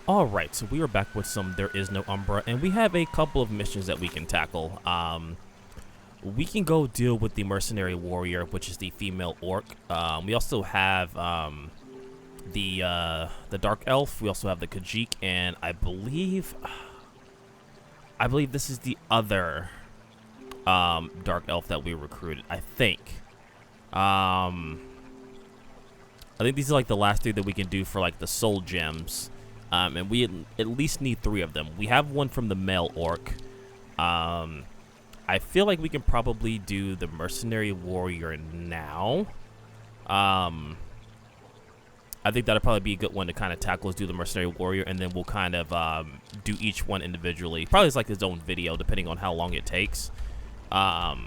Alright, so we are back with some There Is No Umbra, and we have a couple of missions that we can tackle. We can go deal with the Mercenary Warrior, which is the female orc. We also have the Dark Elf. We also have the Khajiit, and I believe this is the other Dark Elf that we recruited. I think these are like the last three that we can do for like the soul gems. And we at least need 3 of them. We have one from the male orc. I feel like we can probably do the Mercenary Warrior now. I think that'll probably be a good one to kind of tackle, is do the Mercenary Warrior, and then we'll kind of do each one individually. Probably it's like his own video, depending on how long it takes. So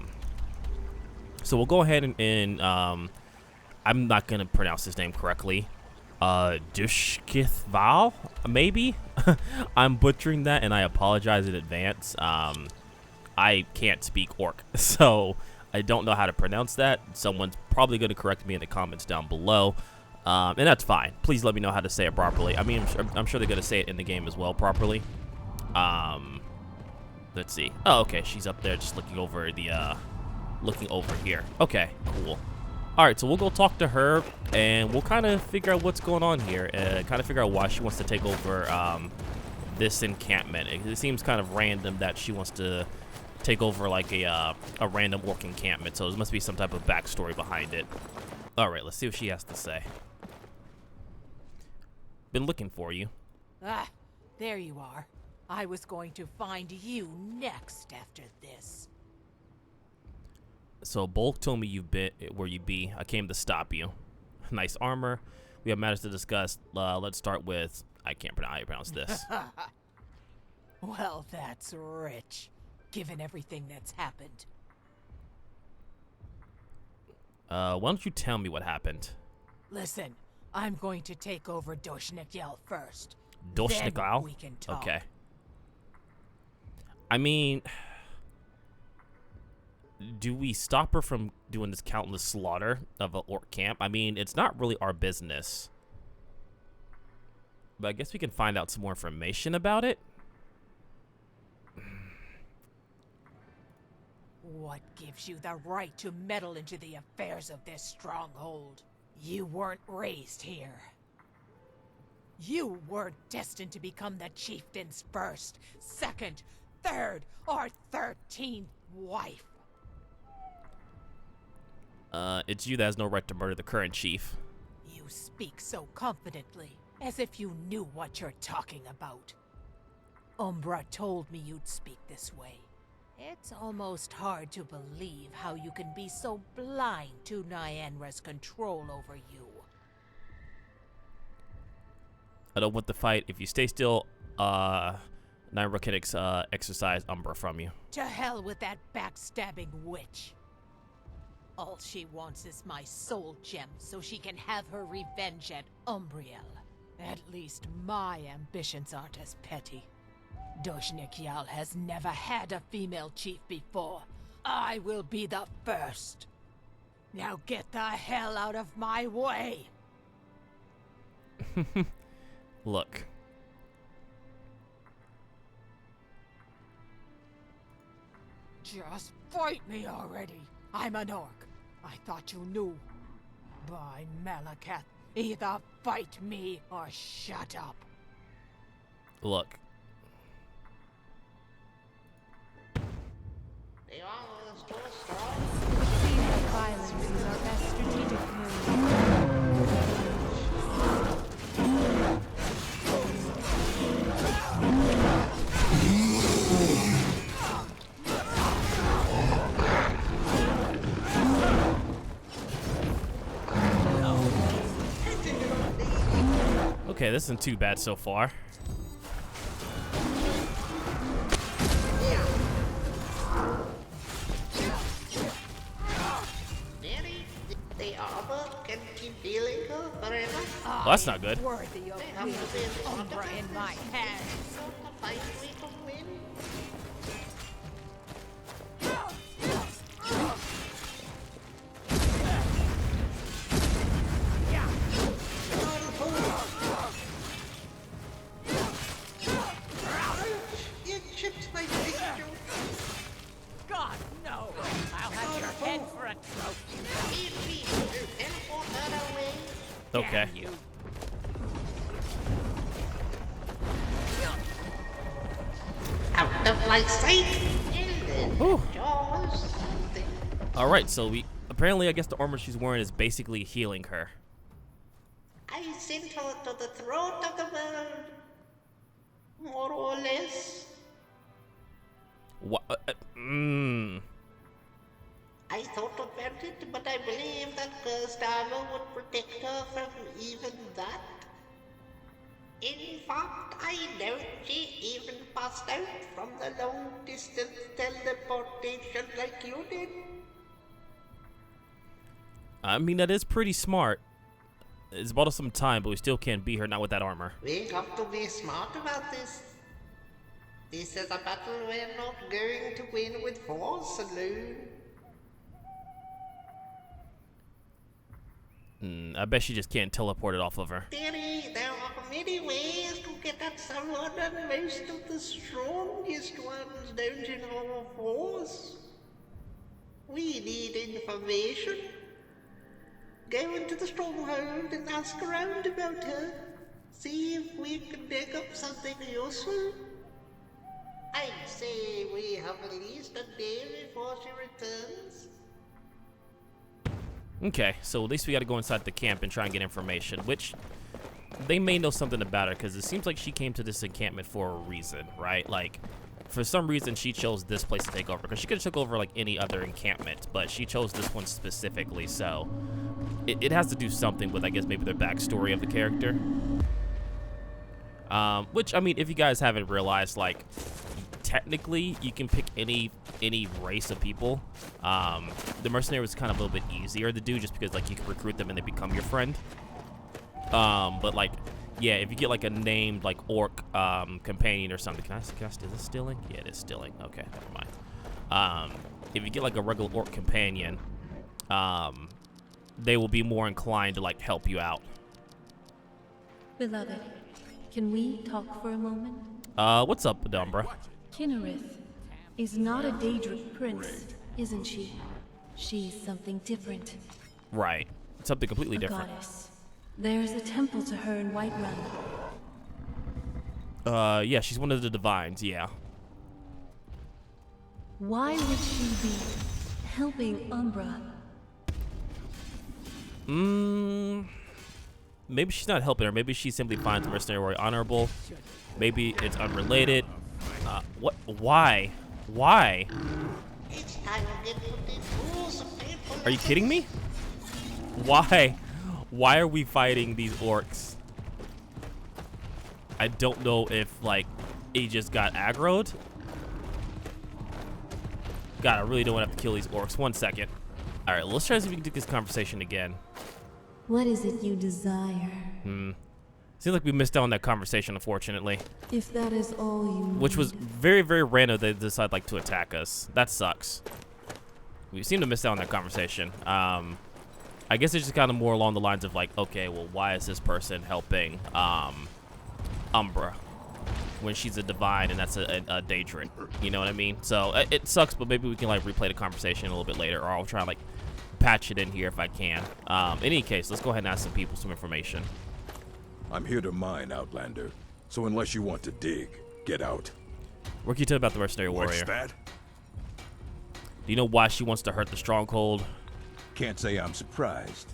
we'll go ahead and I'm not going to pronounce his name correctly. Dushkithval, maybe? I'm butchering that, and I apologize in advance. I can't speak orc, so I don't know how to pronounce that. Someone's probably going to correct me in the comments down below, and that's fine. Please let me know how to say it properly. I mean, I'm sure they're going to say it in the game as well properly. Let's see. Oh, okay, she's up there just looking over the, looking over here. Okay, cool. Alright, so we'll go talk to her, and we'll kind of figure out what's going on here, and kind of figure out why she wants to take over this encampment. It seems kind of random that she wants to take over like a random orc encampment, so there must be some type of backstory behind it. Alright, let's see what she has to say. Been looking for you. Ah, there you are. I was going to find you next after this. So Bulk told me you've been where you be. I came to stop you. Nice armor. We have matters to discuss. Let's start with I can't pronounce this. Well, that's rich, given everything that's happened. Why don't you tell me what happened? Listen, I'm going to take over Doshnikyal first. Doshnikyal? Then we can talk. Okay. I mean, do we stop her from doing this countless slaughter of an orc camp? I mean, it's not really our business. But I guess we can find out some more information about it. What gives you the right to meddle into the affairs of this stronghold? You weren't raised here. You weren't destined to become the chieftain's first, second, third, or 13th wife. It's you that has no right to murder the current chief. You speak so confidently, as if you knew what you're talking about. Umbra told me you'd speak this way. It's almost hard to believe how you can be so blind to Nyanra's control over you. I don't want the fight. If you stay still, Nyanra can exercise Umbra from you. To hell with that backstabbing witch. All she wants is my soul gem so she can have her revenge at Umbriel. At least my ambitions aren't as petty. Doshnikyal has never had a female chief before. I will be the first. Now get the hell out of my way! Look. Just fight me already. I'm an orc. I thought you knew. By Malakath, either fight me or shut up. Look. The armor is too strong. Seems like violence is our best strategic move. Okay, this isn't too bad so far. Really? The armor can keep healing her forever? Well, that's not good. Worthy of They have to be wielding the Umbra in my hands. So the fight we can win. Okay. You. Out of my sight. Whew. Jaws. All right, so we apparently, I guess the armor she's wearing is basically healing her. I sent her to the throat of the world. More or less. What? I thought about it, but I believe that cursed armor would protect her from even that. In fact, I know she even passed out from the long-distance teleportation like you did. I mean, that is pretty smart. It's bought us some time, but we still can't beat her, not with that armor. We have to be smart about this. This is a battle we're not going to win with force alone. I bet she just can't teleport it off of her. Dearie, there are many ways to get at someone, and most of the strongest ones don't involve force. We need information. Go into the stronghold and ask around about her. See if we can dig up something useful. I'd say we have at least a day before she returns. Okay, so at least we got to go inside the camp and try and get information, which they may know something about her, because it seems like she came to this encampment for a reason, right? Like, for some reason, she chose this place to take over, because she could have took over, like, any other encampment, but she chose this one specifically, so it has to do something with, I guess, maybe the backstory of the character. Which, I mean, if you guys haven't realized, like, technically, you can pick any race of people. The mercenary was kind of a little bit easier to do, just because, like, you can recruit them and they become your friend. But, like, yeah, if you get, like, a named, like, orc companion or something. Can I is this stealing? Yeah, it is stealing. Okay, never mind. If you get, like, a regular orc companion, they will be more inclined to, like, help you out. Beloved, can we talk for a moment? What's up, No Umbra? Kinnereth is not a Daedric prince, isn't she? She's something different. Right. Something completely A different. goddess. There's a temple to her in Whiterun. Yeah, she's one of the divines, yeah. Why would she be helping Umbra? Maybe she's not helping her. Maybe she simply finds the mercenary warrior honorable. Maybe it's unrelated. What? Why? Why? Each time you get to these rules of painful Are you kidding me? Why? Why are we fighting these orcs? I don't know if, like, he just got aggroed. God, I really don't want to have to kill these orcs. 1 second. All right, let's try to see if we can do this conversation again. What is it you desire? Seems like we missed out on that conversation, unfortunately. If that is all you need. Which was very, very random. They decide, like, to attack us. That sucks. We seem to miss out on that conversation. I guess it's just kind of more along the lines of, like, okay, well, why is this person helping Umbra when she's a divine and that's a Daedric? You know what I mean? So it sucks, but maybe we can, like, replay the conversation a little bit later, or I'll try to, like, patch it in here if I can. In any case, let's go ahead and ask some people some information. I'm here to mine, Outlander. So unless you want to dig, get out. What can you tell about the mercenary warrior? What's that? Do you know why she wants to hurt the stronghold? Can't say I'm surprised.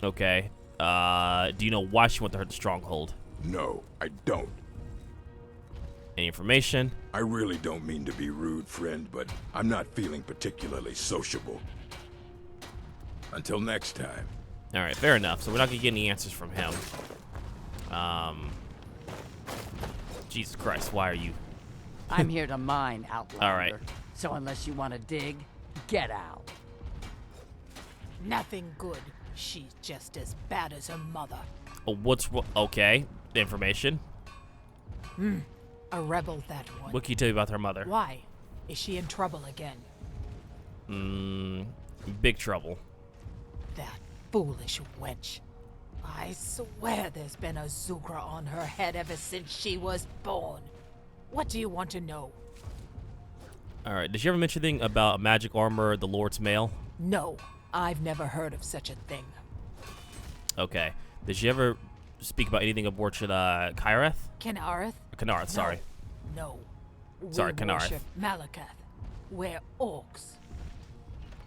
Okay. Do you know why she wants to hurt the stronghold? No, I don't. Any information? I really don't mean to be rude, friend, but I'm not feeling particularly sociable. Until next time. All right, fair enough. So we're not gonna get any answers from him. Jesus Christ, why are you? I'm here to mine, Outlander. All right. So unless you want to dig, get out. Nothing good. She's just as bad as her mother. Okay? Information. A rebel, that one. What can you tell me about her mother? Why? Is she in trouble again? Big trouble. That foolish wench. I swear there's been a Zugra on her head ever since she was born. What do you want to know? All right. Did she ever mention anything about a magic armor, the Lord's Mail? No, I've never heard of such a thing. Okay. Did she ever speak about anything aboard Kyreth? Kenareth? Kenareth, sorry. No. Sorry, We Kenareth. worship Malakath. We're orcs.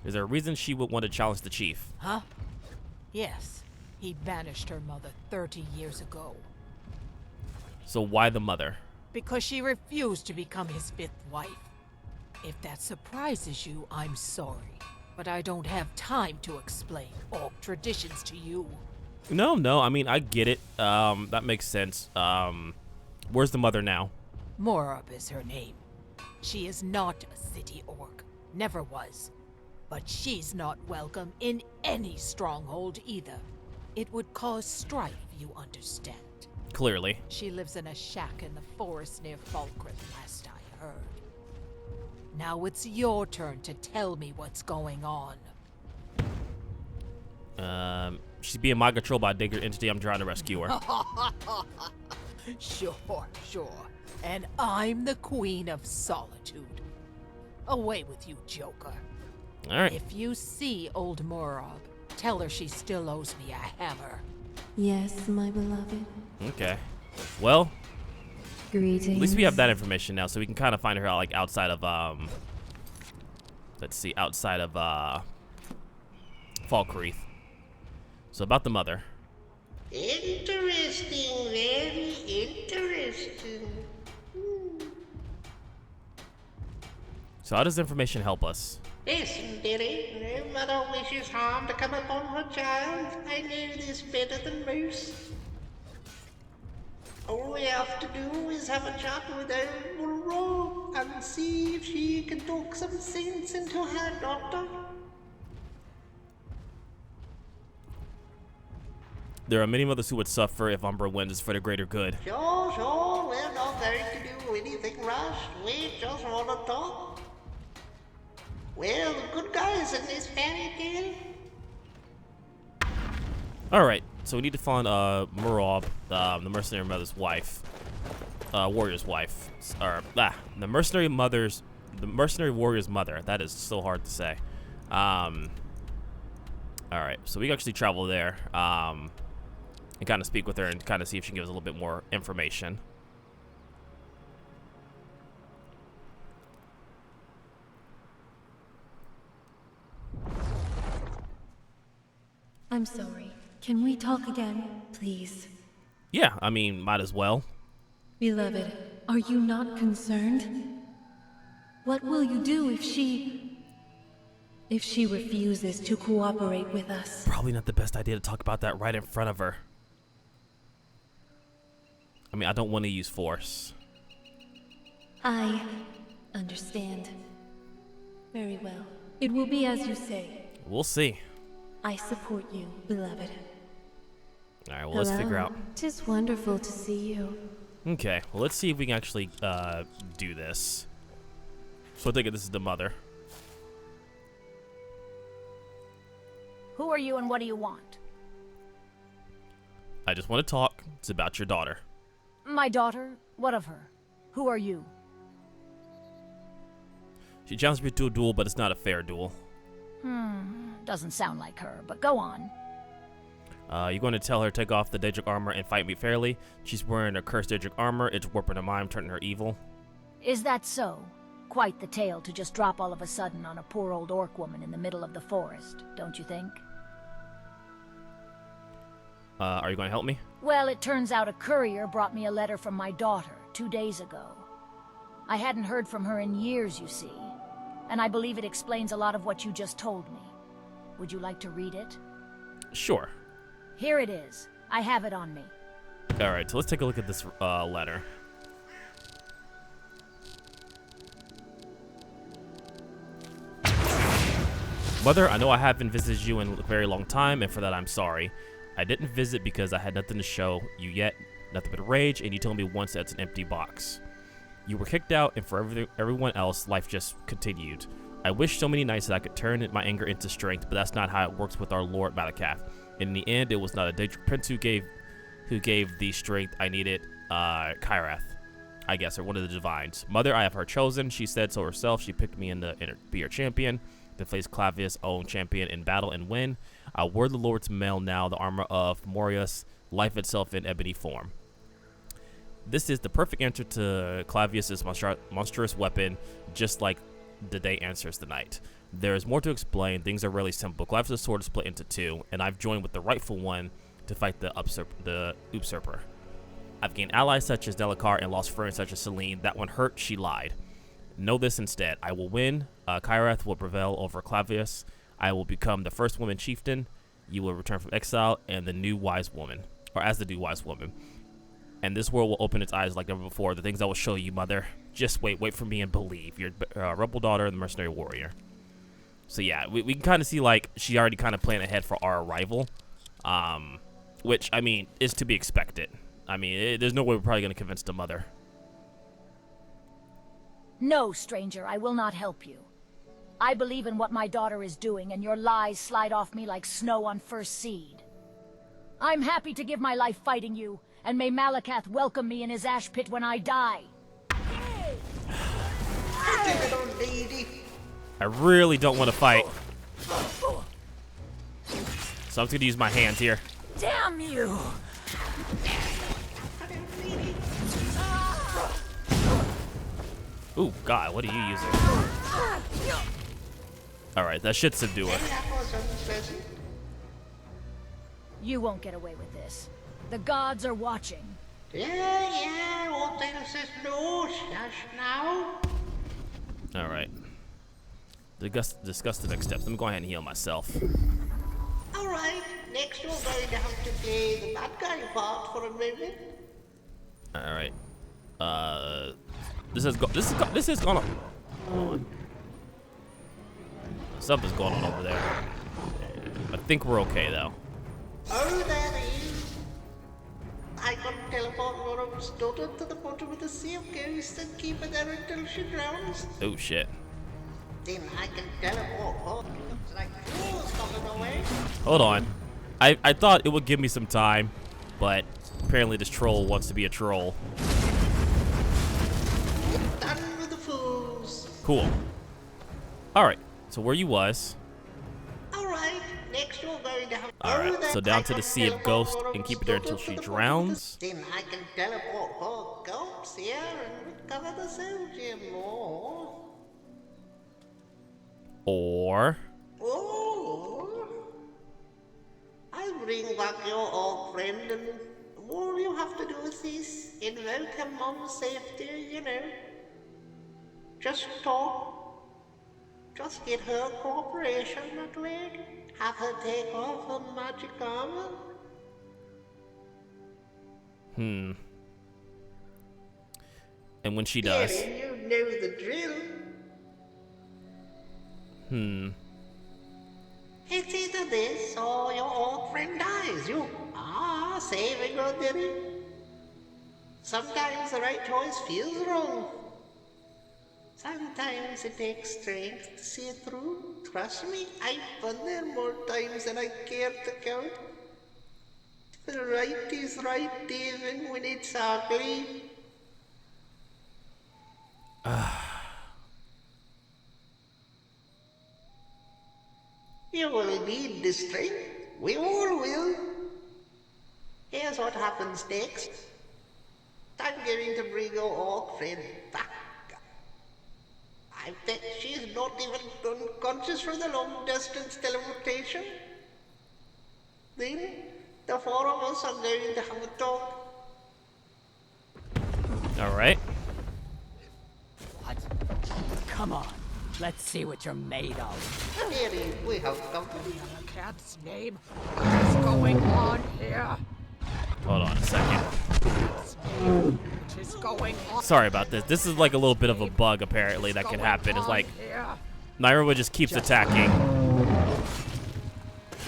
Is there a reason she would want to challenge the chief? Huh? Yes. He banished her mother 30 years ago. So why the mother? Because she refused to become his 5th wife. If that surprises you, I'm sorry. But I don't have time to explain orc traditions to you. No, I mean, I get it. That makes sense. Where's the mother now? Morab is her name. She is not a city orc. Never was. But she's not welcome in any stronghold either. It would cause strife, you understand. Clearly. She lives in a shack in the forest near Falkreath, last I heard. Now it's your turn to tell me what's going on. She's being mind controlled by a digger entity. I'm trying to rescue her. Sure. And I'm the Queen of Solitude. Away with you, Joker. All right. If you see old Morab, tell her she still owes me a hammer. Yes, my beloved. Okay. Well, Greetings. at least we have that information now, so we can kind of find her out, like, outside of, let's see, outside of, Falkreath. So about the mother. Interesting, very interesting. So how does information help us? Listen, dearie, no mother wishes harm to come upon her child. I know this better than most. All we have to do is have a chat with old Monroe and see if she can talk some sense into her daughter. There are many mothers who would suffer if Umbra wins for the greater good. Sure, we're not going to do anything rash. We just want to talk. We're the good guys in this fairy tale. Alright, so we need to find Morab, the mercenary mother's wife. Warrior's wife. The mercenary warrior's mother. That is so hard to say. Alright, so we can actually travel there. And kind of speak with her and kind of see if she can give us a little bit more information. I'm sorry. Can we talk again, please? Yeah, I mean, might as well. Beloved, are you not concerned? What will you do if she refuses to cooperate with us? Probably not the best idea to talk about that right in front of her. I mean, I don't want to use force. I understand. Very well. It will be as you say. We'll see. I support you, beloved. Alright, well, let's figure out. Tis wonderful to see you. Okay, well, let's see if we can actually do this. So I think this is the mother. Who are you and what do you want? I just want to talk. It's about your daughter. My daughter? What of her? Who are you? She challenged me to a duel, but it's not a fair duel. Doesn't sound like her, but go on. You're going to tell her to take off the Daedric armor and fight me fairly. She's wearing a cursed Daedric armor. It's warping her mind, turning her evil. Is that so? Quite the tale to just drop all of a sudden on a poor old orc woman in the middle of the forest, don't you think? Are you going to help me? Well, it turns out a courier brought me a letter from my daughter 2 days ago. I hadn't heard from her in years, you see. And I believe it explains a lot of what you just told me. Would you like to read it? Sure. Here it is. I have it on me. Alright, so let's take a look at this letter. Mother, I know I haven't visited you in a very long time, and for that I'm sorry. I didn't visit because I had nothing to show you yet, nothing but rage, and you told me once that's an empty box. You were kicked out, and for everyone else, life just continued. I wish so many nights that I could turn my anger into strength, but that's not how it works with our Lord Malakath. In the end, it was not a Daedric prince who gave the strength I needed, Kyreth, I guess, or one of the divines. Mother, I have her chosen. She said so herself. She picked me to be her champion, to face Clavius' own champion in battle and win. I wore the Lord's mail now, the armor of Morius, life itself in ebony form. This is the perfect answer to Clavius's monstrous weapon, just like the day answers the night. There is more to explain. Things are really simple. Clavius's sword is split into two, and I've joined with the rightful one to fight the usurper. I've gained allies such as Delacar and lost friends such as Celine. That one hurt, she lied. Know this instead. I will win. Kyrath will prevail over Clavius. I will become the first woman chieftain. You will return from exile and the new wise woman, or as the new wise woman. And this world will open its eyes like never before. The things I will show you, mother. Just wait for me and believe. You're a rebel daughter and the mercenary warrior. So yeah, we can kind of see like she already kind of planned ahead for our arrival, which I mean is to be expected. I mean, there's no way we're probably going to convince the mother. No, stranger, I will not help you. I believe in what my daughter is doing, and your lies slide off me like snow on first seed. I'm happy to give my life fighting you, and may Malakath welcome me in his ash pit when I die. I really don't want to fight, so I'm just going to use my hands here. Damn you! Ooh, God, what are you using? Alright, that should subdue her. You won't get away with this. The gods are watching. Yeah, what says no, shush now. Alright. Discuss the next steps. Let me go ahead and heal myself. Alright, next we're going to have to play the bad guy part for a moment. Alright. This has gone on. Something's going on over there. I think we're okay though. Oh, there he is. I can teleport Roram's daughter to the bottom of the Sea of Ghosts and keep her there until she drowns. Oh shit. Then I can teleport her. It's like fools coming away. Hold on. I thought it would give me some time, but apparently this troll wants to be a troll. Done with the fools. Cool. Alright, so where you was. Alright, next we're going to have... Alright, so down to the Sea of Ghosts and keep it there until she drowns. Then I can teleport her ghosts here and recover the soul gem Or... I'll bring back your old friend, and all you have to do is invoke her mom's safety, you know. Just talk. Just get her cooperation that way. Have her take off her magic armor. And when she does... Yeah, you know the drill. It's either this or your old friend dies. You are saving her, dearie. Sometimes the right choice feels wrong. Sometimes it takes strength to see it through. Trust me, I've been there more times than I care to count. The right is right even when it's ugly. You will need the strength. We all will. Here's what happens next. I'm going to bring your old friend back. I bet she's not even unconscious from the long-distance teleportation. Then, the four of us are going to have a talk. Alright. What? Come on. Let's see what you're made of. Dearie, we have company. Cat's name. What is going on here? Hold on a second. Cat's name. What is going on? Sorry about this. This is like a little bit of a bug apparently that can happen. It's like here? Naira just keeps attacking.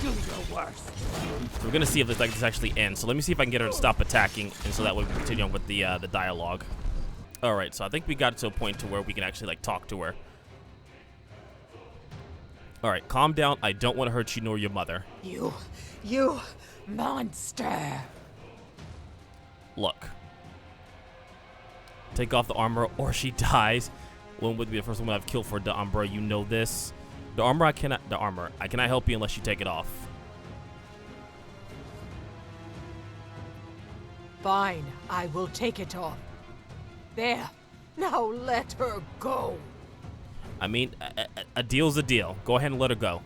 Do your worst. So we're gonna see if this actually ends. So let me see if I can get her to stop attacking, and so that way we can continue on with the dialogue. All right, so I think we got to a point to where we can actually like talk to her. All right, calm down. I don't want to hurt you nor your mother. You monster. Look. Take off the armor or she dies. One would be the first woman I've killed for No Umbra. You know this. I cannot help you unless you take it off. Fine, I will take it off. There. Now let her go. I mean, a deal's a deal. Go ahead and let her go.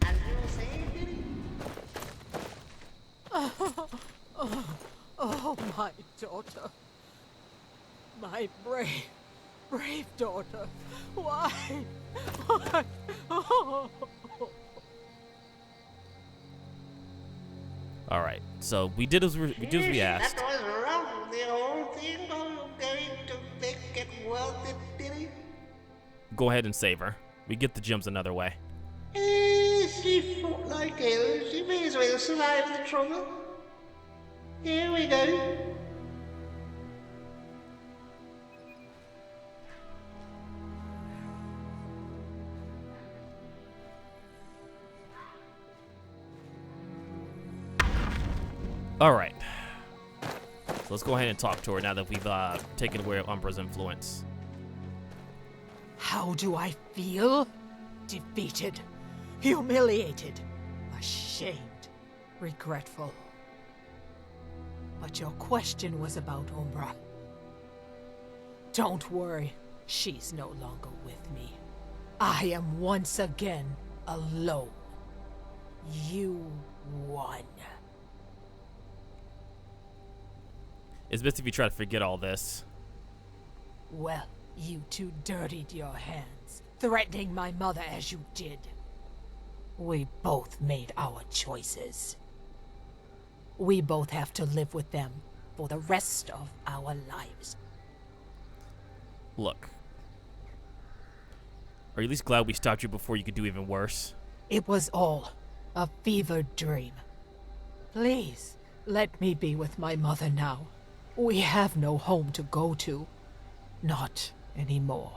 And you say, Billy? Oh, my daughter. My brave daughter. Why? Why? Oh. All right. So we did as we asked. That was wrong. The whole thing was going to make it worth it, Billy. Go ahead and save her. We get the gems another way. She fought like hell. She may as well survive the trouble. Here we go. All right. So let's go ahead and talk to her now that we've taken away Umbra's influence. How do I feel? Defeated, humiliated, ashamed, regretful. But your question was about Umbra. Don't worry, she's no longer with me. I am once again alone. You won. It's best if you try to forget all this. Well, you two dirtied your hands, threatening my mother as you did. We both made our choices. We both have to live with them for the rest of our lives. Look. Are you at least glad we stopped you before you could do even worse? It was all a fevered dream. Please, let me be with my mother now. We have no home to go to. Not anymore.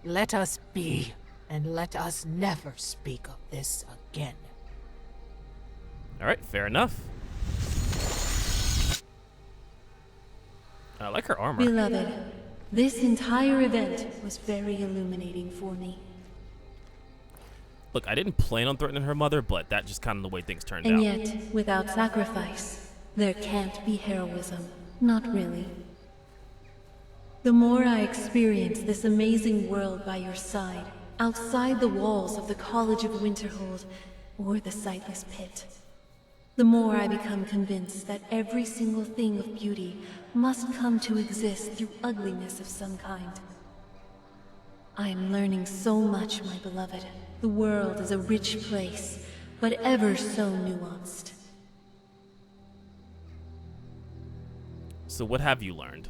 Let us be, and let us never speak of this again. All right, fair enough. I like her armor. Beloved, this entire event was very illuminating for me. Look, I didn't plan on threatening her mother, but that's just kind of the way things turned And out. yet, without sacrifice, there can't be heroism. Not really. The more I experience this amazing world by your side, outside the walls of the College of Winterhold or the Sightless Pit, the more I become convinced that every single thing of beauty must come to exist through ugliness of some kind. I am learning so much, my beloved. The world is a rich place, but ever so nuanced. So what have you learned?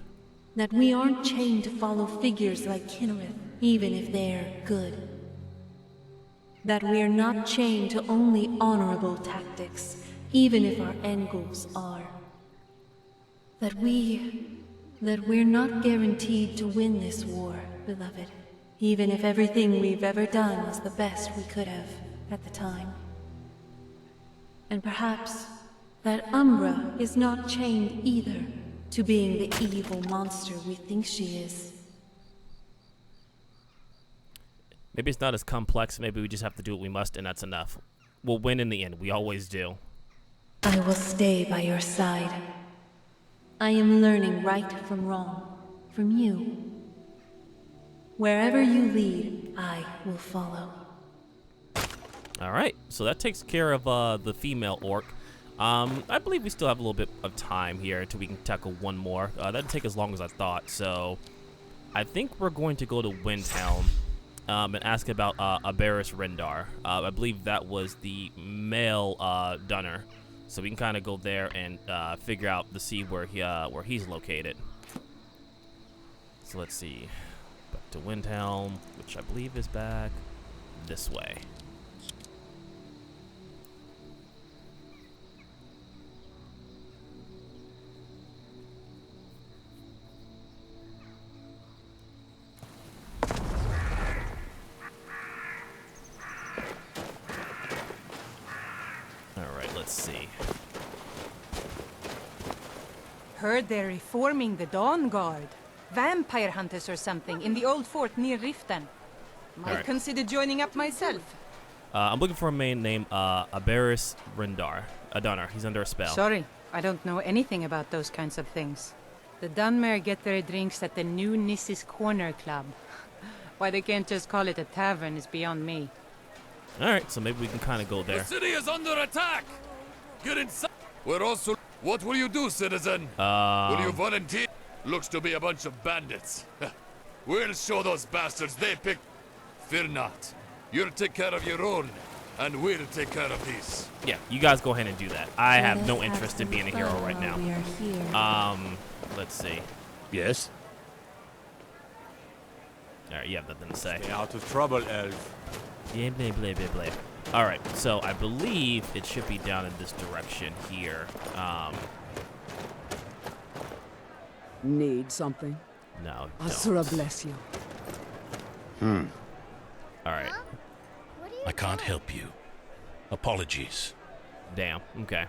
That we aren't chained to follow figures like Kinnereth, even if they're good. That we're not chained to only honorable tactics, even if our end goals are. That we're not guaranteed to win this war, beloved, even if everything we've ever done was the best we could have at the time. And perhaps that Umbra is not chained either to being the evil monster we think she is. Maybe it's not as complex. Maybe we just have to do what we must, and that's enough. We'll win in the end. We always do. I will stay by your side. I am learning right from wrong, from you. Wherever you lead, I will follow. All right, so that takes care of the female orc. I believe we still have a little bit of time here until we can tackle one more. That didn't take as long as I thought, so I think we're going to go to Windhelm and ask about Aberis Rendar. I believe that was the male Dunner, so we can kind of go there and figure out to see where he's located. So let's see, back to Windhelm, which I believe is back this way. Let's see. Heard they're reforming the Dawn Guard. Vampire hunters or something in the old fort near Riften. Might consider joining up myself. I'm looking for a man named Aberis Rendar. Dunner. He's under a spell. Sorry, I don't know anything about those kinds of things. The Dunmer get their drinks at the new Nissa's Corner Club. Why they can't just call it a tavern is beyond me. Alright, so maybe we can kind of go there. The city is under attack! Get inside! We're also... What will you do, citizen? Will you volunteer? Looks to be a bunch of bandits. We'll show those bastards they pick... Fear not. You'll take care of your own, and we'll take care of these. Yeah, you guys go ahead and do that. I have no interest in being a hero right now. We are here. Let's see. Yes? Alright, you have nothing to say. Stay out of trouble, elf. Yeah, blah, blah, blah, blah. Alright, so I believe it should be down in this direction here. Need something? No, Asura don't. bless you. Alright. I can't help you. Apologies. Damn, okay.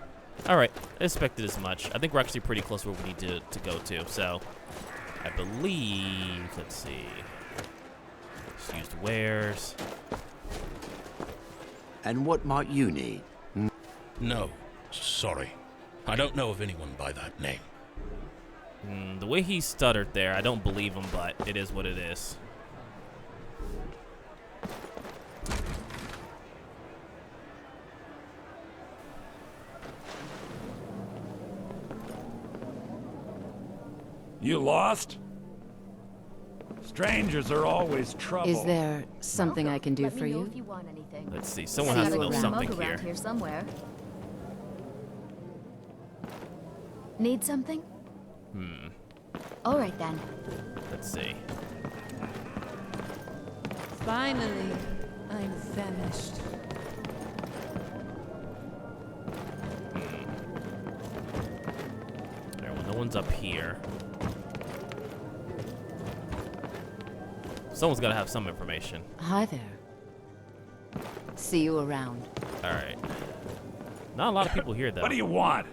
Alright, I expected as much. I think we're actually pretty close where we need to go to, so... I believe... Let's see... Just used wares... And what might you need? No, sorry. I don't know of anyone by that name. The way he stuttered there, I don't believe him, but it is what it is. You lost? Strangers are always trouble. Is there something I can do for you? If you want anything. Let's see, someone has to know something Mug here. around here somewhere. Need something? All right then. Let's see. Finally, I'm famished. Alright, well, no one's up here. Someone's got to have some information. Hi there. See you around. Alright. Not a lot of people here, though. What do you want?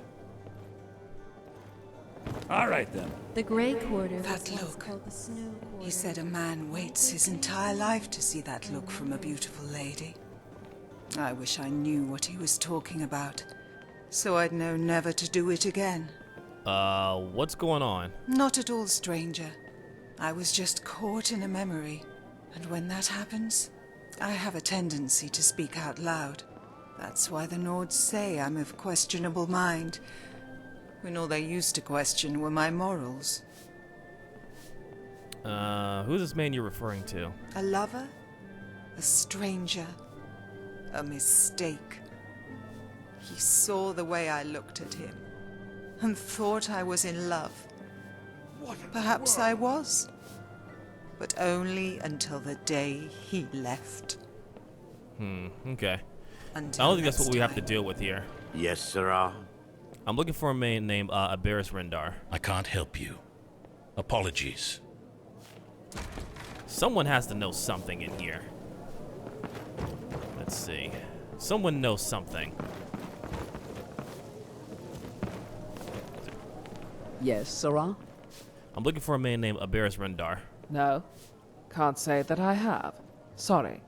All right, then. The Grey Quarter. That look. He said a man waits his entire life to see that look from a beautiful lady. I wish I knew what he was talking about, so I'd know never to do it again. What's going on? Not at all, stranger. I was just caught in a memory, and when that happens, I have a tendency to speak out loud. That's why the Nords say I'm of questionable mind, when all they used to question were my morals. Who's this man you're referring to? A lover? A stranger? A mistake. He saw the way I looked at him, and thought I was in love. Perhaps I was, but only until the day he left. Okay. Until I don't think that's next what we have to time. deal with here. Yes, sirrah. I'm looking for a man named Aberis Rendar. I can't help you. Apologies. Someone has to know something in here. Let's see. Someone knows something. Yes, Sarah? I'm looking for a man named Aberis Rendar. No, can't say that I have. Sorry.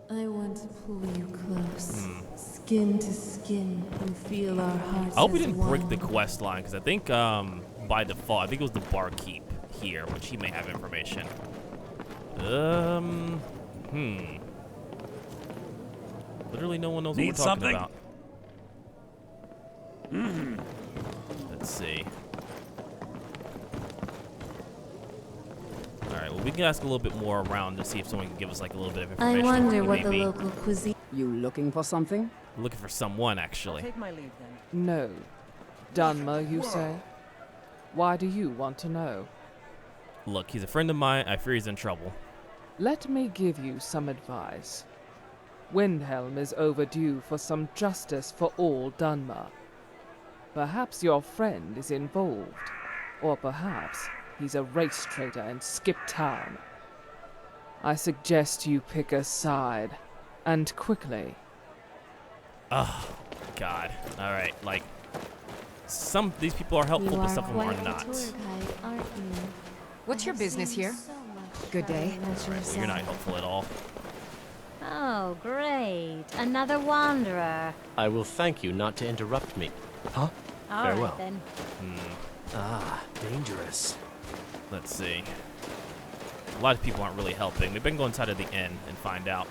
I want to pull you close, skin to skin, and feel our hearts. I hope we as didn't one. break the quest line, because I think by default, I think it was the barkeep here, which he may have information. Literally no one knows Need what we're talking something? about. Let's see. Alright, well we can ask a little bit more around to see if someone can give us like a little bit of I information. wonder Who what may the be. local cuisine. You looking for something? Looking for someone, actually. Take my leave then. No. Dunmer, you say? Why do you want to know? Look, he's a friend of mine. I fear he's in trouble. Let me give you some advice. Windhelm is overdue for some justice for all Dunmer. Perhaps your friend is involved, or perhaps he's a race traitor and skip town. I suggest you pick a side, and quickly. Oh, God. All right, like these people are helpful, You but are some of them are quite the not. tour guide, aren't you? What's your business here? Good day. Well, you're not helpful at all. Oh, great. Another wanderer. I will thank you not to interrupt me. Huh? All Farewell. right, then. Ah, dangerous. Let's see. A lot of people aren't really helping. Maybe I can go inside of the inn and find out.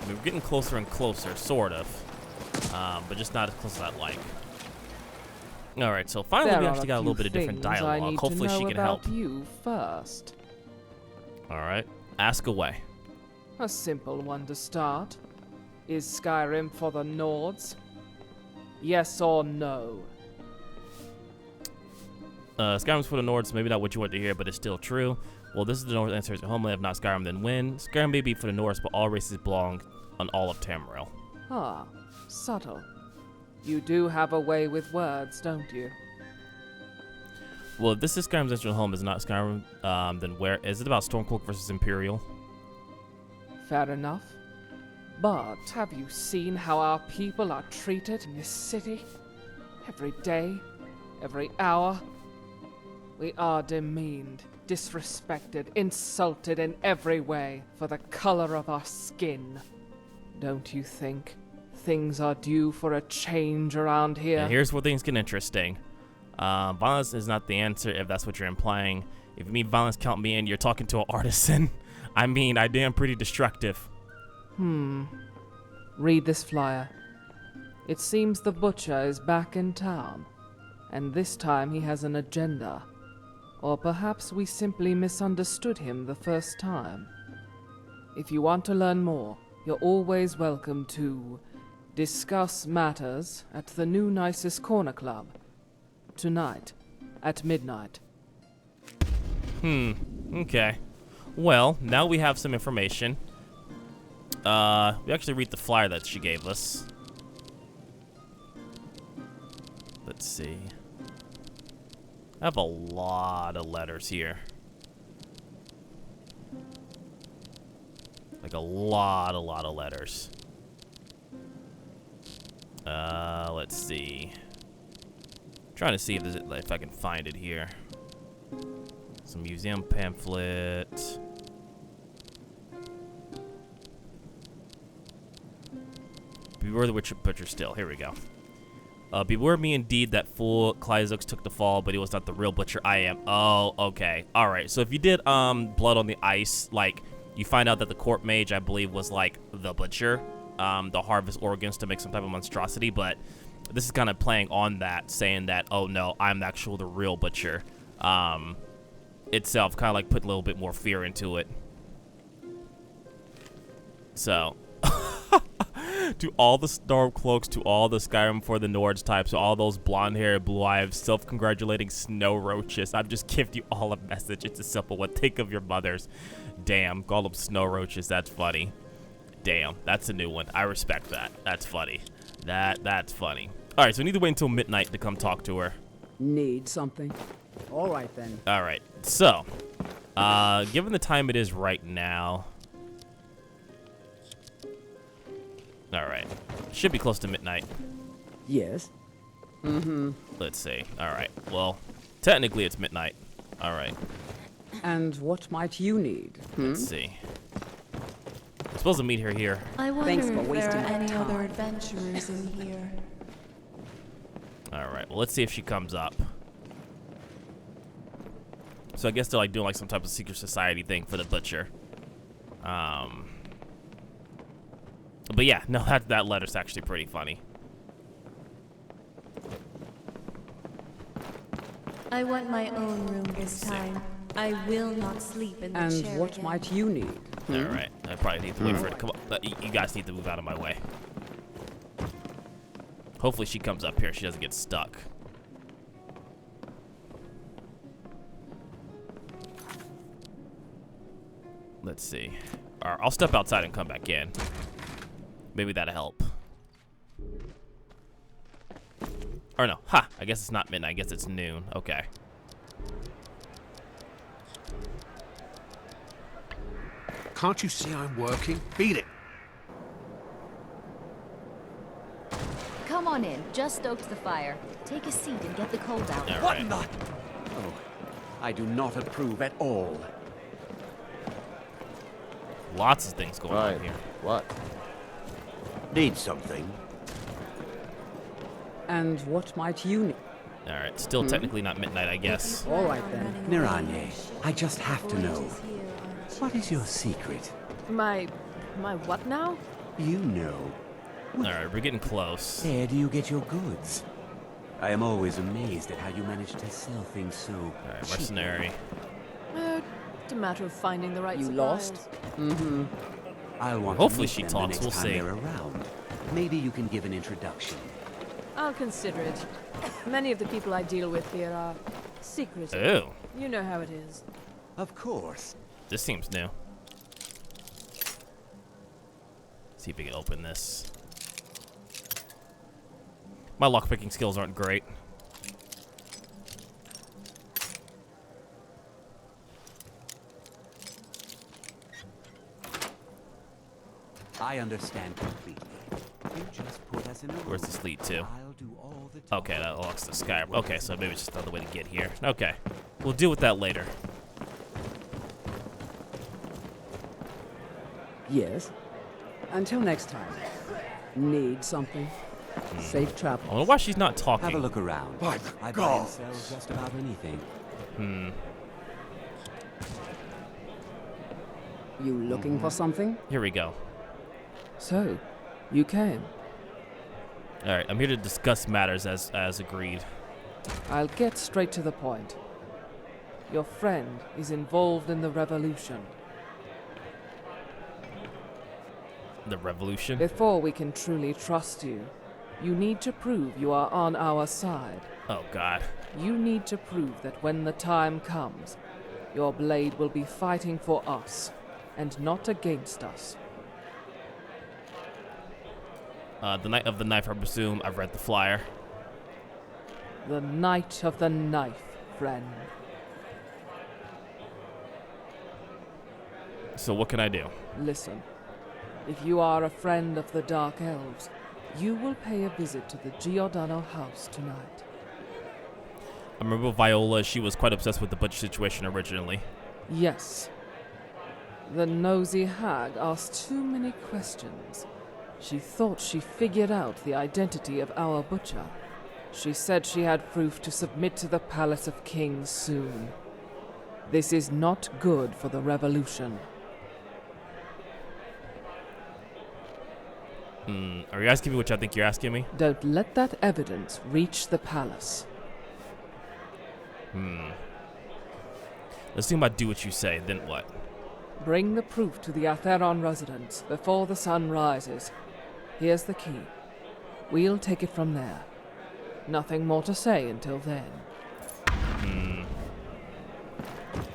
I mean, we're getting closer and closer, sort of. But just not as close as I'd like. Alright, so finally we actually got a little bit of different dialogue. Hopefully she can help. You first. Alright, ask away. A simple one to start. Is Skyrim for the Nords? Yes or no? Skyrim's for the Nords, maybe not what you want to hear, but it's still true. Well, this is the North answer. Homeland, if not Skyrim, then win. Skyrim may be for the Nords, but all races belong on all of Tamriel. Ah, subtle. You do have a way with words, don't you? Well, if this is Skyrim's ancestral home, is not Skyrim, then where is it about Stormcloak versus Imperial? Fair enough. But have you seen how our people are treated in this city? Every day, every hour. We are demeaned, disrespected, insulted in every way for the color of our skin. Don't you think things are due for a change around here? And here's where things get interesting. Violence is not the answer if that's what you're implying. If you mean violence, count me in. You're talking to an artisan. I mean, I am pretty destructive. Read this flyer. It seems the butcher is back in town, and this time he has an agenda. Or perhaps we simply misunderstood him the first time. If you want to learn more, you're always welcome to discuss matters at the new Nicest Corner Club. Tonight, at midnight. Okay. Well, now we have some information. We actually read the flyer that she gave us. Let's see. I have a lot of letters here. Like a lot of letters. Let's see. Trying to see if I can find it here. Some museum pamphlet. Beware the butcher still. Here we go. Beware me indeed, that fool Clyzux took the fall, but he was not the real butcher. I am. Oh, okay. Alright, so if you did Blood on the Ice, like, you find out that the court mage, I believe, was like the butcher. The harvest organs to make some type of monstrosity, but this is kind of playing on that, saying that, oh no, I'm the real butcher. Itself, kind of like put a little bit more fear into it. So, to all the Stormcloaks, to all the Skyrim for the Nords types, to all those blonde-haired, blue-eyed, self-congratulating snow roaches, I've just given you all a message. It's a simple one. Think of your mothers. Damn, call them snow roaches. That's funny. Damn, that's a new one. I respect that. That's funny. That's funny. All right, so we need to wait until midnight to come talk to her. Need something? All right, then. All right, so, given the time it is right now, all right, should be close to midnight. Yes. Let's see. All right, well, technically it's midnight. All right. And what might you need? Let's see. I'm supposed to meet her here. I wonder Thanks for if there wasting are my any time. other adventurers in here. All right, well, let's see if she comes up. So I guess they're like doing like some type of secret society thing for the butcher. But yeah, no, that letter's actually pretty funny. I want my own room this time. I will not sleep in the And chair what again. might you need? All right, I probably need to wait for it to come up. You guys need to move out of my way. Hopefully she comes up here. She doesn't get stuck. Let's see. All right, I'll step outside and come back in. Maybe that'll help. Or no, ha! I guess it's not midnight. I guess it's noon. Okay. Can't you see I'm working? Beat it. Come on in. Just stoked the fire. Take a seat and get the cold out. All What right. the? Oh, I do not approve at all. Lots of things going on here. What? Need something? And what might you need? All right, still technically not midnight, I guess. All right then. Miranye, I just have to know. What is your secret? My what now? You know. All right, we're getting close. Where do you get your goods? I am always amazed at how you manage to sell things so All right, mercenary. It's a matter of finding the right You supplies. lost? Mm-hmm. I'll want Hopefully to she meet talks, them the we'll next time see. they're around. Maybe you can give an introduction. I'll consider it. Many of the people I deal with here are secretive. Ew. You know how it is. Of course. This seems new. See if we can open this. My lockpicking skills aren't great. I understand completely. You just put us in a room. Where's this lead to? I'll do all the Okay, that unlocks the Skyrim. Okay, so maybe it's just another way to get here. Okay. We'll deal with that later. Yes. Until next time. Need something? Safe travel. I wonder why she's not talking. Have a look around. By I the buy and sell just about anything. You looking for something? Here we go. So, you came. All right, I'm here to discuss matters as agreed. I'll get straight to the point. Your friend is involved in the revolution. The revolution? Before we can truly trust you, you need to prove you are on our side. Oh, God. You need to prove that when the time comes, your blade will be fighting for us, and not against us. The Knight of the Knife, I presume. I've read the flyer. The Knight of the Knife, friend. So what can I do? Listen, if you are a friend of the Dark Elves, you will pay a visit to the Giordano house tonight. I remember Viola, she was quite obsessed with the butcher situation originally. Yes. The nosy hag asked too many questions. She thought she figured out the identity of our butcher. She said she had proof to submit to the Palace of Kings soon. This is not good for the revolution. Are you asking me what I think you're asking me? Don't let that evidence reach the palace. Let's think about do what you say, then what? Bring the proof to the Atheron residence before the sun rises. Here's the key. We'll take it from there. Nothing more to say until then.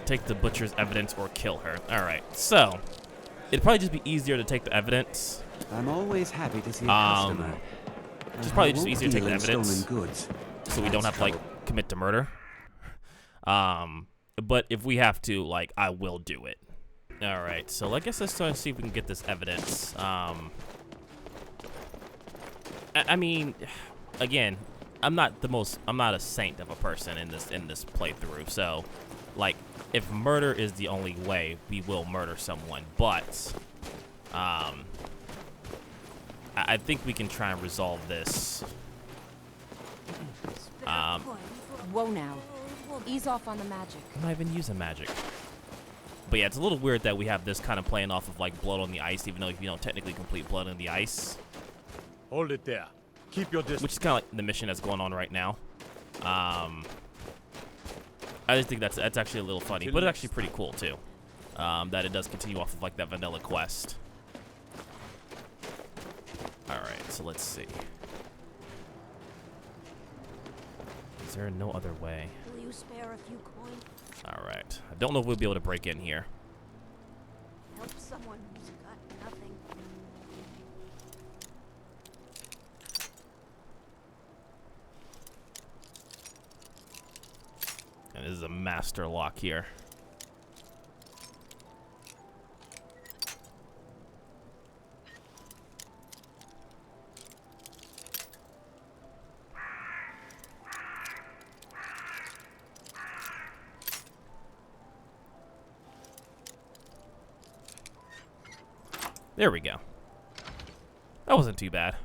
Take the butcher's evidence or kill her. Alright, so it'd probably just be easier to take the evidence. I'm always happy to see a customer. It's probably just easier to take the deal in evidence. stolen goods. So we don't have to, like, commit to murder. But if we have to, like, I will do it. Alright, so I guess let's try and see if we can get this evidence. I mean, again, I'm not a saint of a person in this playthrough, so, like, if murder is the only way, we will murder someone, but, I think we can try and resolve this. Whoa now. Ease off on the magic. I'm not even using magic. But yeah, it's a little weird that we have this kind of playing off of, like, blood on the ice, even though you don't technically complete blood on the ice. Hold it there. Keep your distance. Which is kind of like the mission that's going on right now. I just think that's actually a little funny, but it's actually pretty cool too. That it does continue off of like that vanilla quest. All right, so let's see. Is there no other way? Will you spare a few coins? All right. I don't know if we'll be able to break in here. Help someone who's got nothing. And this is a master lock here. There we go. That wasn't too bad.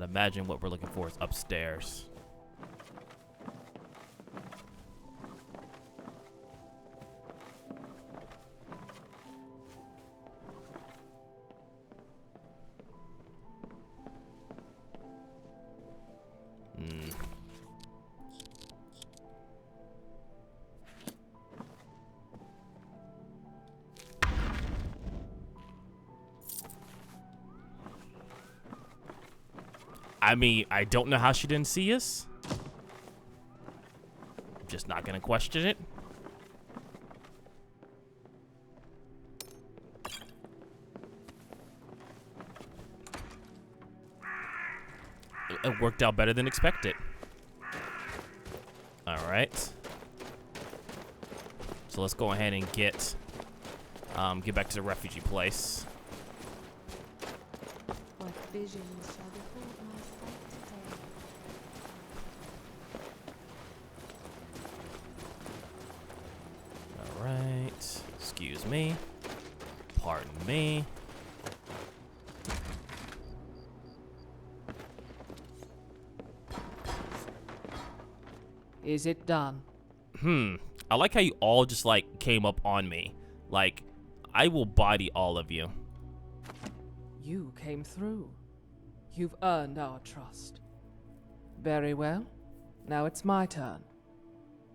imagine what we're looking for is upstairs. I mean, I don't know how she didn't see us. I'm just not gonna question it. It worked out better than expected. All right. So let's go ahead and get back to the refugee place. What visions shall behold my sight today? All right. Excuse me. Pardon me. Is it done? I like how you all just like came up on me. Like, I will body all of you. You came through. You've earned our trust. Very well. Now it's my turn.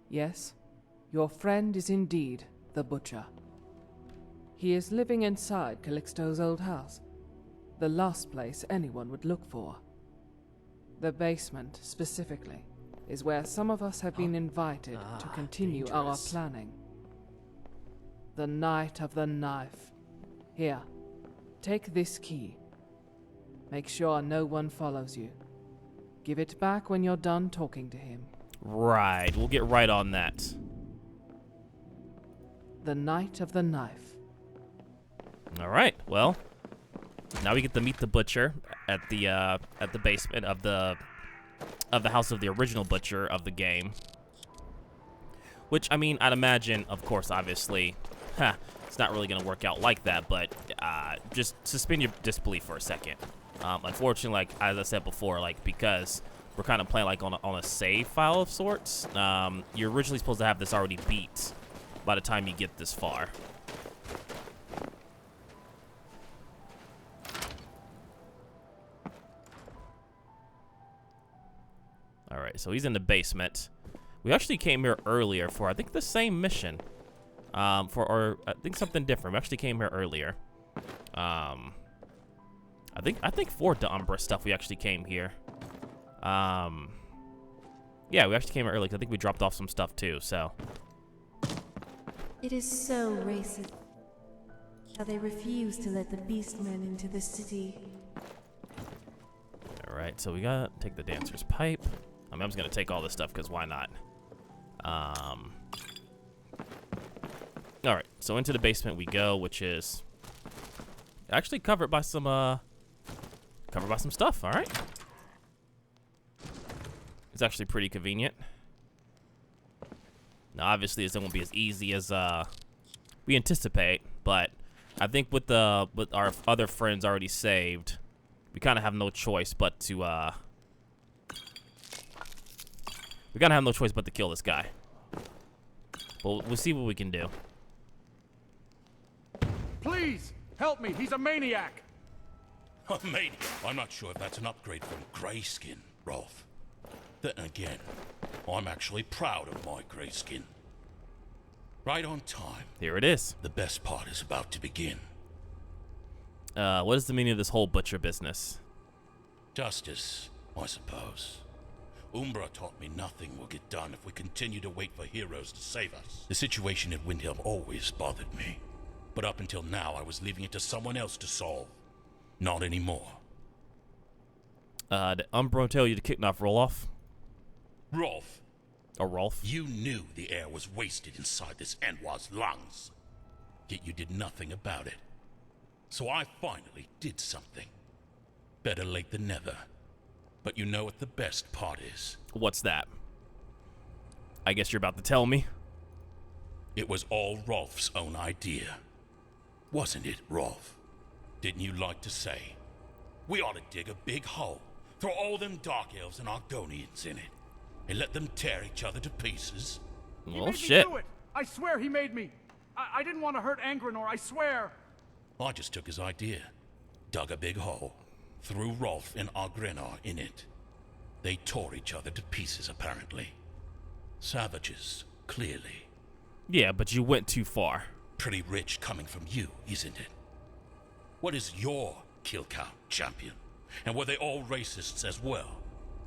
Yes, your friend is indeed the Butcher. He is living inside Calixto's old house. The last place anyone would look for. The basement, specifically, is where some of us have been invited to continue our planning. The Night of the Knife. Here, take this key. Make sure no one follows you. Give it back when you're done talking to him. Right, we'll get right on that. The Night of the Knife. All right, well, now we get to meet the Butcher at the basement of the house of the original Butcher of the game. Which, I mean, I'd imagine, of course, obviously, it's not really going to work out like that, but just suspend your disbelief for a second. Unfortunately, like, as I said before, like, because we're kind of playing, like, on a save file of sorts, you're originally supposed to have this already beat by the time you get this far. Alright, so he's in the basement. We actually came here earlier for, I think, the same mission. Or I think something different. We actually came here earlier. I think for the Umbra stuff, we actually came here. Yeah, we actually came here early, 'cause I think we dropped off some stuff too, so. It is so racist how they refuse to let the beastmen into the city. Alright, so we gotta take the dancer's pipe. I mean, I'm just gonna take all this stuff, because why not? Alright, so into the basement we go, which is actually covered by some stuff, alright? It's actually pretty convenient. Now, obviously, this won't be as easy as we anticipate, but I think with our other friends already saved, we kind of have no choice but to kill this guy. But we'll see what we can do. Please, help me. He's a maniac. A maniac? I'm not sure if that's an upgrade from grayskin, Rolf. Then again, I'm actually proud of my grayskin. Right on time. Here it is. The best part is about to begin. What is the meaning of this whole Butcher business? Justice, I suppose. Umbra taught me nothing will get done if we continue to wait for heroes to save us. The situation at Windhelm always bothered me. But up until now, I was leaving it to someone else to solve. Not anymore. Did Umbra tell you to kick off Roloff? Rolf. Or Rolf? You knew the air was wasted inside this Anwar's lungs. Yet you did nothing about it. So I finally did something. Better late than never. But you know what the best part is? What's that? I guess you're about to tell me. It was all Rolf's own idea. Wasn't it, Rolf? Didn't you like to say, we ought to dig a big hole, Throw all them Dark Elves and Argonians in it, and let them tear each other to pieces? Well, shit. Do it. I swear he made me. I didn't want to hurt Angrenor, I swear. I just took his idea, dug a big hole, threw Rolf and Argrenor in it. They tore each other to pieces, apparently. Savages, clearly. Yeah, but you went too far. Pretty rich coming from you, isn't it? What is your kill count, champion? And were they all racists as well?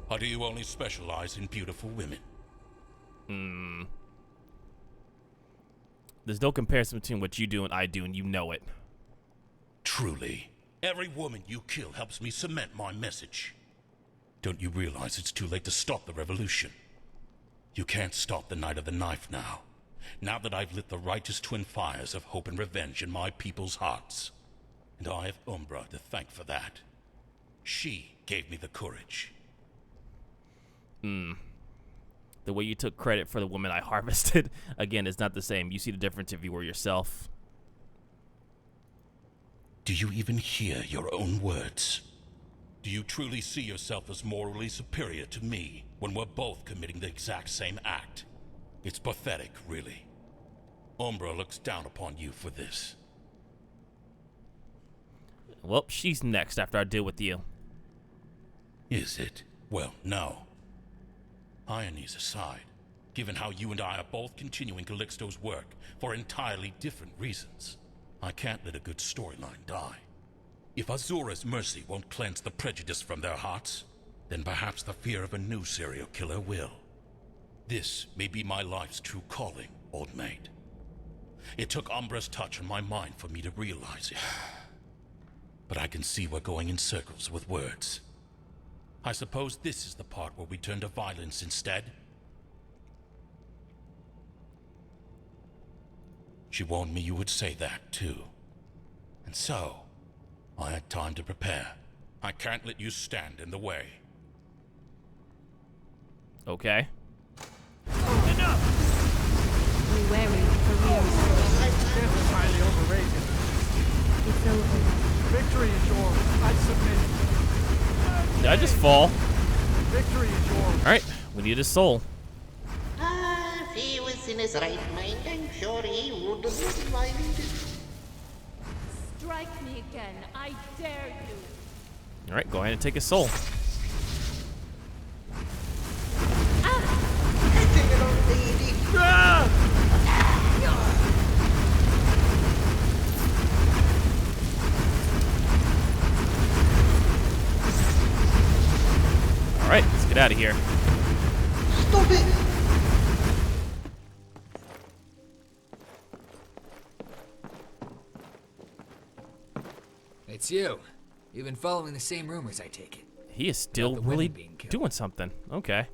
Or do you only specialize in beautiful women? There's no comparison between what you do and I do, and you know it. Truly. Every woman you kill helps me cement my message. Don't you realize it's too late to stop the revolution? You can't stop the Night of the Knife now. Now that I've lit the righteous twin fires of hope and revenge in my people's hearts. And I have Umbra to thank for that. She gave me the courage. The way you took credit for the woman I harvested, again, is not the same. You see the difference if you were yourself. Do you even hear your own words? Do you truly see yourself as morally superior to me when we're both committing the exact same act? It's pathetic, really. Umbra looks down upon you for this. Well, she's next after I deal with you. Is it? Well, no. Ironies aside, given how you and I are both continuing Calixto's work for entirely different reasons, I can't let a good storyline die. If Azura's mercy won't cleanse the prejudice from their hearts, then perhaps the fear of a new serial killer will. This may be my life's true calling, old mate. It took Umbra's touch on my mind for me to realize it. But I can see we're going in circles with words. I suppose this is the part where we turn to violence instead? She warned me you would say that, too. And so, I had time to prepare. I can't let you stand in the way. Okay. Enough! Be wary of careers. Death is highly overrated. It's over. Victory is yours. I submit. Did I just fall? Victory is yours. Alright, we need his soul. If he was in his right mind, I'm sure he wouldn't mind it. Strike me again, I dare you. Alright, go ahead and take his soul. Take it on, lady. Alright, let's get out of here. Stop it! It's you. You've been following the same rumors, I take it. He is still really doing something. Okay.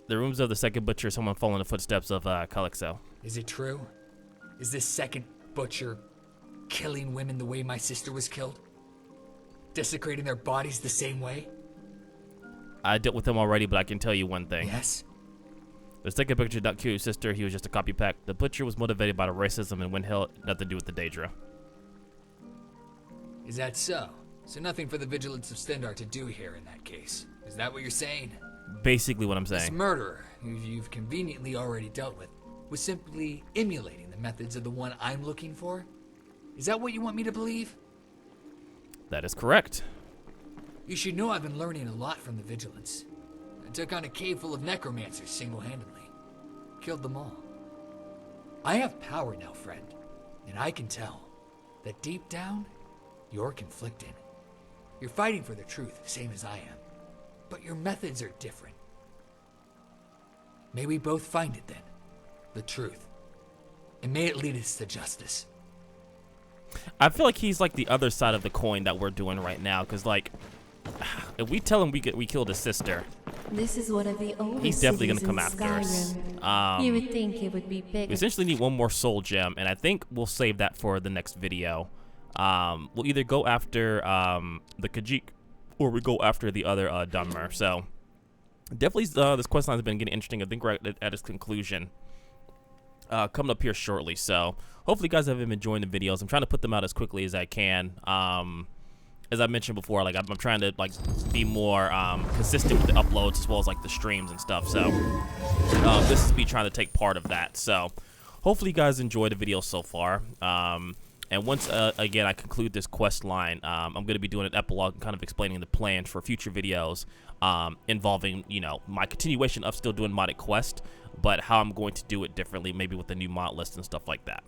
The rooms of the second butcher, someone following the footsteps of Calixto. Is it true? Is this second butcher killing women the way my sister was killed? Desecrating their bodies the same way? I dealt with him already, but I can tell you one thing. Yes? The second butcher did not kill your sister. He was just a copy pack. The butcher was motivated by the racism and Windhill, nothing to do with the Daedra. Is that so? So nothing for the Vigilance of Stendarr to do here in that case. Is that what you're saying? Basically what I'm saying. This murderer, who you've conveniently already dealt with, was simply emulating the methods of the one I'm looking for? Is that what you want me to believe? That is correct. You should know I've been learning a lot from the Vigilance. I took on a cave full of necromancers single-handedly. Killed them all. I have power now, friend. And I can tell that deep down, you're conflicted. You're fighting for the truth, same as I am. But your methods are different. May we both find it then. The truth. And may it lead us to justice. I feel like he's like the other side of the coin that we're doing right now, because like, if we tell him we killed his sister, This is one of the oldest he's definitely gonna cities come in after us. Skyrim. You would think it would be bigger. We essentially need one more soul gem, and I think we'll save that for the next video. We'll either go after the Khajiit, or we go after the other Dunmer. So definitely, this quest line has been getting interesting. I think we're at its conclusion. Coming up here shortly. So hopefully, you guys have been enjoying the videos. I'm trying to put them out as quickly as I can. as I mentioned before, like I'm trying to like be more consistent with the uploads as well as like the streams and stuff. So this is me trying to take part of that. So hopefully you guys enjoyed the video so far. And once again I conclude this quest line, I'm going to be doing an epilogue and kind of explaining the plans for future videos involving, you know, my continuation of still doing modded quest, but how I'm going to do it differently, maybe with the new mod list and stuff like that.